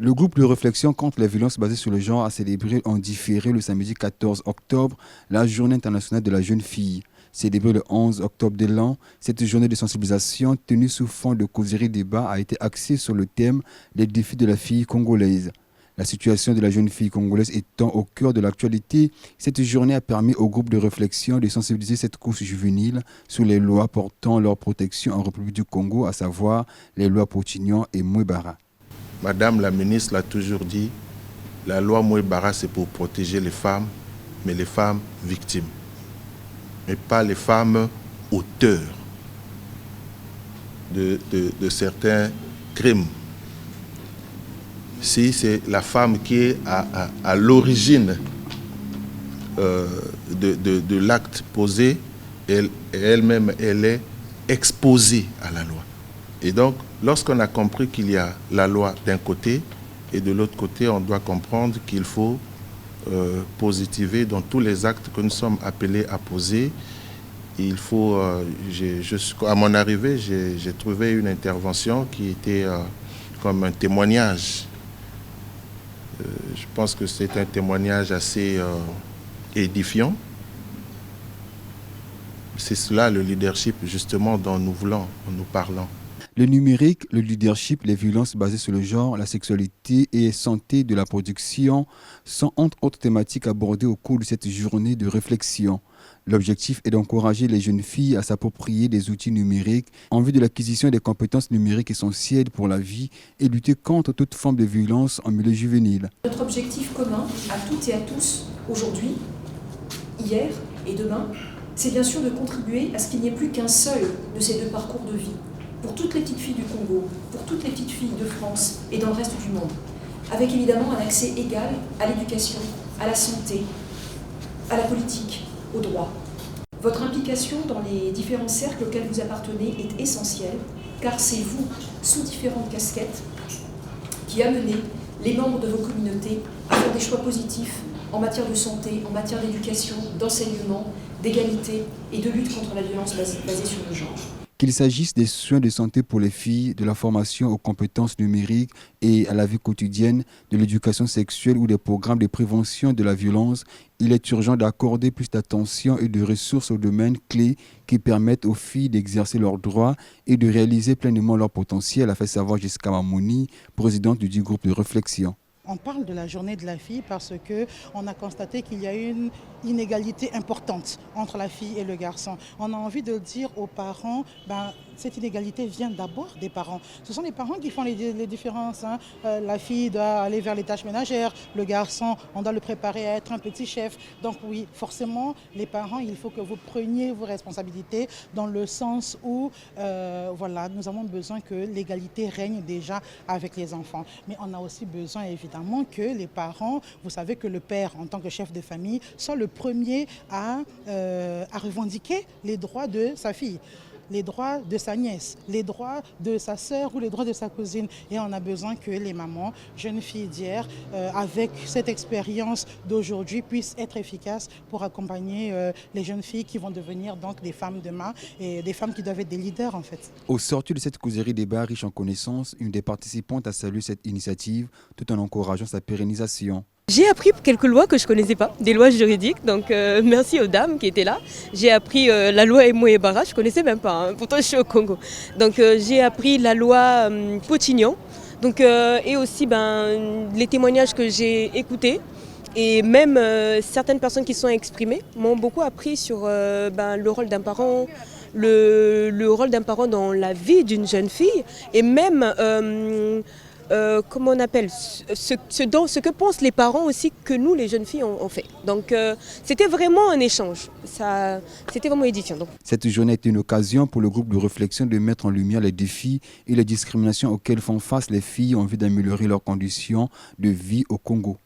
Le groupe de réflexion contre les violences basées sur le genre a célébré en différé le samedi 14 octobre la Journée internationale de la jeune fille. Célébrée le 11 octobre de l'an, cette journée de sensibilisation tenue sous fond de causerie débat a été axée sur le thème « Les défis de la fille congolaise ». La situation de la jeune fille congolaise étant au cœur de l'actualité, cette journée a permis au groupe de réflexion de sensibiliser cette couche juvénile sur les lois portant leur protection en République du Congo, à savoir les lois Potignan et Mouebara. Madame la ministre l'a toujours dit, la loi Mouebara c'est pour protéger les femmes, mais les femmes victimes, mais pas les femmes auteurs de certains crimes. Si c'est la femme qui est à l'origine de l'acte posé, elle-même, elle est exposée à la loi. Et donc, lorsqu'on a compris qu'il y a la loi d'un côté, et de l'autre côté, on doit comprendre qu'il faut positiver dans tous les actes que nous sommes appelés à poser. Il faut, à mon arrivée, j'ai trouvé une intervention qui était comme un témoignage. Je pense que c'est un témoignage assez édifiant. C'est cela le leadership justement dont nous parlons. Le numérique, le leadership, les violences basées sur le genre, la sexualité et santé de la production sont entre autres thématiques abordées au cours de cette journée de réflexion. L'objectif est d'encourager les jeunes filles à s'approprier des outils numériques en vue de l'acquisition des compétences numériques essentielles pour la vie et lutter contre toute forme de violence en milieu juvénile. Notre objectif commun à toutes et à tous, aujourd'hui, hier et demain, c'est bien sûr de contribuer à ce qu'il n'y ait plus qu'un seul de ces deux parcours de vie, pour toutes les petites filles du Congo, pour toutes les petites filles de France et dans le reste du monde, avec évidemment un accès égal à l'éducation, à la santé, à la politique, au droit. Votre implication dans les différents cercles auxquels vous appartenez est essentielle, car c'est vous, sous différentes casquettes, qui amenez les membres de vos communautés à faire des choix positifs en matière de santé, en matière d'éducation, d'enseignement, d'égalité et de lutte contre la violence basée sur le genre. Qu'il s'agisse des soins de santé pour les filles, de la formation aux compétences numériques et à la vie quotidienne, de l'éducation sexuelle ou des programmes de prévention de la violence, il est urgent d'accorder plus d'attention et de ressources aux domaines clés qui permettent aux filles d'exercer leurs droits et de réaliser pleinement leur potentiel, a fait savoir Jessica Mamouni, présidente du groupe de réflexion. On parle de la journée de la fille parce qu'on a constaté qu'il y a une inégalité importante entre la fille et le garçon. On a envie de dire aux parents, cette inégalité vient d'abord des parents. Ce sont les parents qui font les différences. La fille doit aller vers les tâches ménagères, le garçon, on doit le préparer à être un petit chef. Donc oui, forcément, les parents, il faut que vous preniez vos responsabilités dans le sens où nous avons besoin que l'égalité règne déjà avec les enfants. Mais on a aussi besoin évidemment que les parents, vous savez que le père en tant que chef de famille soit le premier à revendiquer les droits de sa fille, les droits de sa nièce, les droits de sa sœur ou les droits de sa cousine. Et on a besoin que les mamans, jeunes filles d'hier, avec cette expérience d'aujourd'hui, puissent être efficaces pour accompagner les jeunes filles qui vont devenir donc des femmes demain et des femmes qui doivent être des leaders en fait. Au sortir de cette causerie débat riche en connaissances, une des participantes a salué cette initiative tout en encourageant sa pérennisation. J'ai appris quelques lois que je ne connaissais pas, des lois juridiques, donc merci aux dames qui étaient là. J'ai appris la loi Mouebara, je ne connaissais même pas, pourtant je suis au Congo. Donc j'ai appris la loi Potignan, et aussi les témoignages que j'ai écoutés. Et même certaines personnes qui se sont exprimées m'ont beaucoup appris sur le rôle d'un parent, le rôle d'un parent dans la vie d'une jeune fille, et même comment on appelle, ce que pensent les parents aussi que nous, les jeunes filles, on fait. Donc c'était vraiment un échange, c'était vraiment édifiant. Cette journée est une occasion pour le groupe de réflexion de mettre en lumière les défis et les discriminations auxquelles font face les filles en vue d'améliorer leurs conditions de vie au Congo.